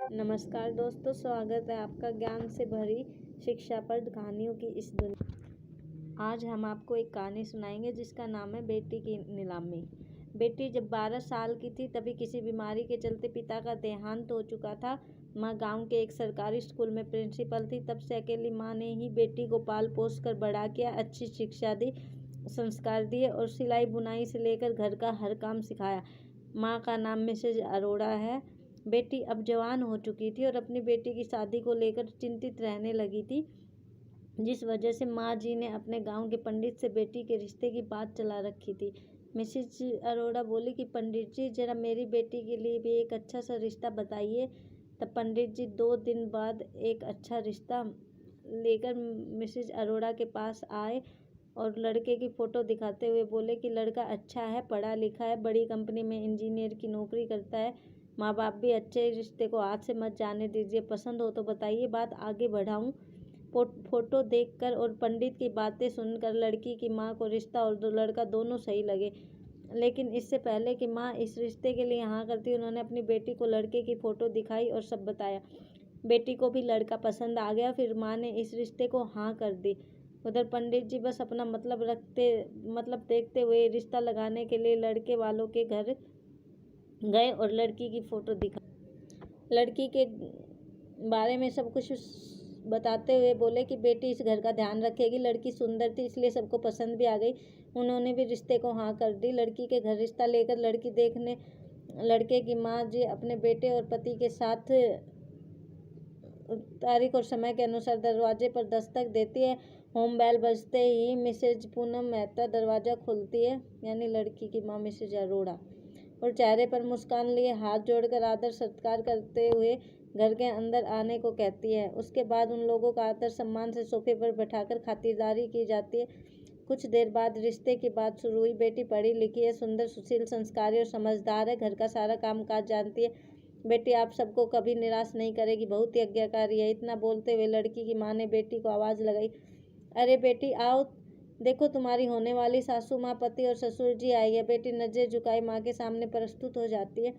नमस्कार दोस्तों, स्वागत है आपका ज्ञान से भरी शिक्षाप्रद कहानियों की इस दुनिया। आज हम आपको एक कहानी सुनाएंगे जिसका नाम है बेटी की नीलामी। बेटी जब 12 साल की थी तभी किसी बीमारी के चलते पिता का देहांत हो चुका था। माँ गांव के एक सरकारी स्कूल में प्रिंसिपल थी। तब से अकेली माँ ने ही बेटी को पाल पोस कर बड़ा किया, अच्छी शिक्षा दी, संस्कार दिए और सिलाई बुनाई से लेकर घर का हर काम सिखाया। माँ का नाम मिसेज अरोड़ा है। बेटी अब जवान हो चुकी थी और अपनी बेटी की शादी को लेकर चिंतित रहने लगी थी, जिस वजह से माँ जी ने अपने गांव के पंडित से बेटी के रिश्ते की बात चला रखी थी। मिसेज अरोड़ा बोली कि पंडित जी, जरा मेरी बेटी के लिए भी एक अच्छा सा रिश्ता बताइए। तब पंडित जी 2 दिन बाद एक अच्छा रिश्ता लेकर मिसेज अरोड़ा के पास आए और लड़के की फ़ोटो दिखाते हुए बोले कि लड़का अच्छा है, पढ़ा लिखा है, बड़ी कंपनी में इंजीनियर की नौकरी करता है। माँ बाप भी अच्छे रिश्ते को हाथ से मत जाने दीजिए, पसंद हो तो बताइए, बात आगे बढ़ाऊँ। फोटो देखकर और पंडित की बातें सुनकर लड़की की माँ को रिश्ता और लड़का दोनों सही लगे। लेकिन इससे पहले कि माँ इस रिश्ते के लिए हाँ करती, उन्होंने अपनी बेटी को लड़के की फ़ोटो दिखाई और सब बताया। बेटी को भी लड़का पसंद आ गया। फिर माँ ने इस रिश्ते को हाँ कर दी। उधर पंडित जी बस अपना मतलब देखते हुए रिश्ता लगाने के लिए लड़के वालों के घर गए और लड़की की फ़ोटो दिखा, लड़की के बारे में सब कुछ बताते हुए बोले कि बेटी इस घर का ध्यान रखेगी, लड़की सुंदर थी इसलिए सबको पसंद भी आ गई। उन्होंने भी रिश्ते को हाँ कर दी। लड़की के घर रिश्ता लेकर लड़की देखने लड़के की माँ जी अपने बेटे और पति के साथ तारीख और समय के अनुसार दरवाजे पर दस्तक देती है। होम बेल बजते ही मिसेज पूनम मेहता दरवाज़ा खोलती है, यानी लड़की की माँ मिसेज अरोड़ा, और चेहरे पर मुस्कान लिए हाथ जोड़कर आदर सत्कार करते हुए घर के अंदर आने को कहती है। उसके बाद उन लोगों का आदर सम्मान से सोफे पर बैठाकर खातिरदारी की जाती है। कुछ देर बाद रिश्ते की बात शुरू हुई। बेटी पढ़ी लिखी है, सुंदर, सुशील, संस्कारी और समझदार है, घर का सारा काम काज जानती है। बेटी आप सबको कभी निराश नहीं करेगी, बहुत ही आज्ञाकारी है। इतना बोलते हुए लड़की की माँ ने बेटी को आवाज़ लगाई, अरे बेटी आओ, देखो तुम्हारी होने वाली सासू माँ, पति और ससुर जी आई है। बेटी नजर झुकाई माँ के सामने प्रस्तुत हो जाती है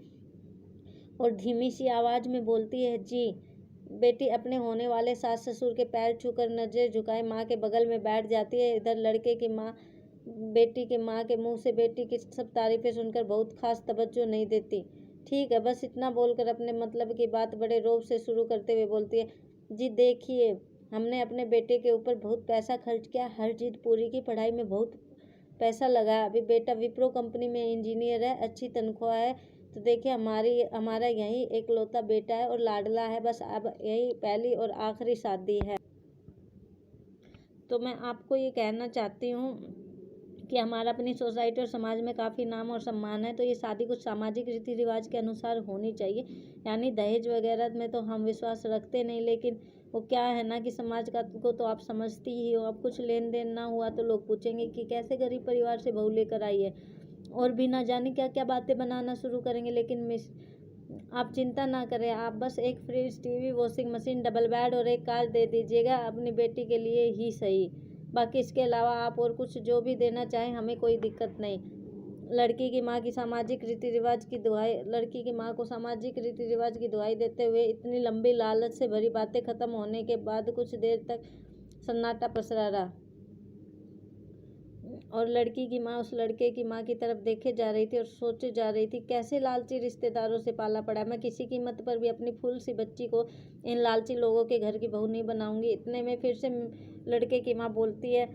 और धीमी सी आवाज़ में बोलती है, जी। बेटी अपने होने वाले सास ससुर के पैर छूकर नजर झुकाए माँ के बगल में बैठ जाती है। इधर लड़के की माँ बेटी के माँ के मुंह से बेटी की सब तारीफें सुनकर बहुत खास तवज्जो नहीं देती। ठीक है, बस इतना बोलकर अपने मतलब की बात बड़े रौब से शुरू करते हुए बोलती है, जी देखिए, हमने अपने बेटे के ऊपर बहुत पैसा खर्च किया, हर जिद पूरी की, पढ़ाई में बहुत पैसा लगाया। अभी बेटा विप्रो कंपनी में इंजीनियर है, अच्छी तनख्वाह है। तो देखिए, हमारा यही एकलौता बेटा है और लाडला है, बस अब यही पहली और आखिरी शादी है। तो मैं आपको ये कहना चाहती हूँ कि हमारा अपनी सोसाइटी और समाज में काफ़ी नाम और सम्मान है, तो ये शादी कुछ सामाजिक रीति रिवाज के अनुसार होनी चाहिए। यानी दहेज वगैरह में तो हम विश्वास रखते नहीं, लेकिन वो क्या है ना कि समाज का को तो आप समझती ही हो। अब कुछ लेन देन ना हुआ तो लोग पूछेंगे कि कैसे गरीब परिवार से बहू लेकर आई है, और भी ना जाने क्या क्या बातें बनाना शुरू करेंगे। लेकिन आप चिंता ना करें, आप बस एक fridge, TV, washing machine, double bed और एक कार दे दीजिएगा अपनी बेटी के लिए ही सही। बाकी इसके अलावा आप और कुछ जो भी देना चाहें, हमें कोई दिक्कत नहीं। लड़की की माँ की सामाजिक रीति रिवाज की दुहाई लड़की की माँ को सामाजिक रीति रिवाज की दुहाई देते हुए इतनी लंबी लालच से भरी बातें खत्म होने के बाद कुछ देर तक सन्नाटा पसरा रहा और लड़की की माँ उस लड़के की माँ की तरफ देखे जा रही थी और सोचे जा रही थी, कैसे लालची रिश्तेदारों से पाला पड़ा। मैं किसी कीमत पर भी अपनी फूल सी बच्ची को इन लालची लोगों के घर की बहू नहीं बनाऊंगी। इतने में फिर से लड़के की माँ बोलती है,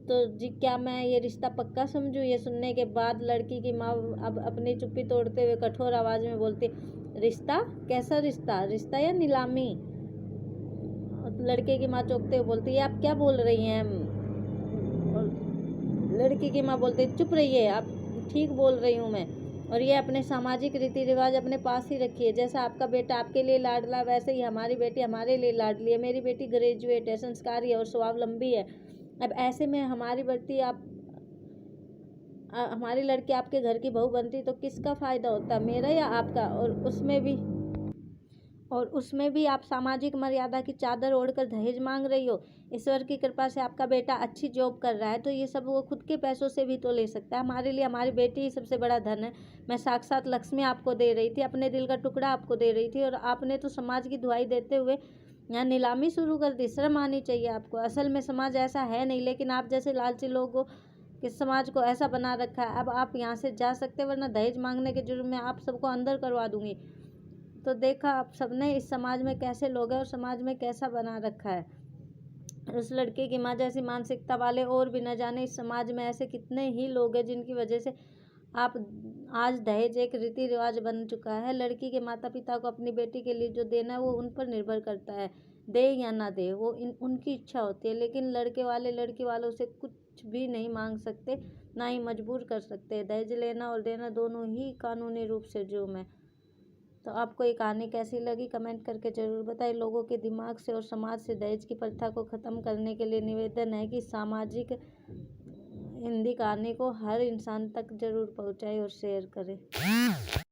तो जी क्या मैं ये रिश्ता पक्का समझूं? ये सुनने के बाद लड़की की माँ अब अपनी चुप्पी तोड़ते हुए कठोर आवाज में बोलती, रिश्ता? कैसा रिश्ता? रिश्ता या नीलामी? लड़के की माँ चौंकते हुए बोलती है, आप क्या बोल रही हैं? लड़की की माँ बोलती, चुप रहिए, आप ठीक बोल रही हूँ मैं, और ये अपने सामाजिक रीति रिवाज अपने पास ही रखिए। जैसा आपका बेटा आपके लिए लाडला, वैसे ही हमारी बेटी हमारे लिए लाडली है। मेरी बेटी ग्रेजुएट है, संस्कारी है और स्वावलंबी है। अब ऐसे में हमारी लड़की आपके घर की बहू बनती तो किसका फ़ायदा होता, मेरा या आपका? और और उसमें भी आप सामाजिक मर्यादा की चादर ओढ़कर दहेज मांग रही हो। ईश्वर की कृपा से आपका बेटा अच्छी जॉब कर रहा है, तो ये सब वो खुद के पैसों से भी तो ले सकता है। हमारे लिए हमारी बेटी ही सबसे बड़ा धन है। मैं साक्षात लक्ष्मी आपको दे रही थी, अपने दिल का टुकड़ा आपको दे रही थी, और आपने तो समाज की दुहाई देते हुए यहाँ नीलामी शुरू कर दी। शर्म आनी चाहिए आपको। असल में समाज ऐसा है नहीं, लेकिन आप जैसे लालची लोगों कि समाज को ऐसा बना रखा है। अब आप यहाँ से जा सकते, वरना दहेज मांगने के जुर्म में आप सबको अंदर करवा दूंगी। तो देखा आप सबने इस समाज में कैसे लोग हैं और समाज में कैसा बना रखा है। उस लड़के की माँ जैसी मानसिकता वाले और भी न जाने इस समाज में ऐसे कितने ही लोग हैं जिनकी वजह से आप आज दहेज एक रीति रिवाज बन चुका है। लड़की के माता पिता को अपनी बेटी के लिए जो देना है वो उन पर निर्भर करता है, दे या ना दे, वो उनकी इच्छा होती है। लेकिन लड़के वाले लड़की वालों से कुछ भी नहीं मांग सकते, ना ही मजबूर कर सकते। दहेज लेना और देना दोनों ही कानूनी रूप से जुर्म है। तो आपको ये कहानी कैसी लगी कमेंट करके ज़रूर बताइए। लोगों के दिमाग से और समाज से दहेज की प्रथा को ख़त्म करने के लिए निवेदन है कि सामाजिक हिंदी कहानी को हर इंसान तक ज़रूर पहुंचाएं और शेयर करें।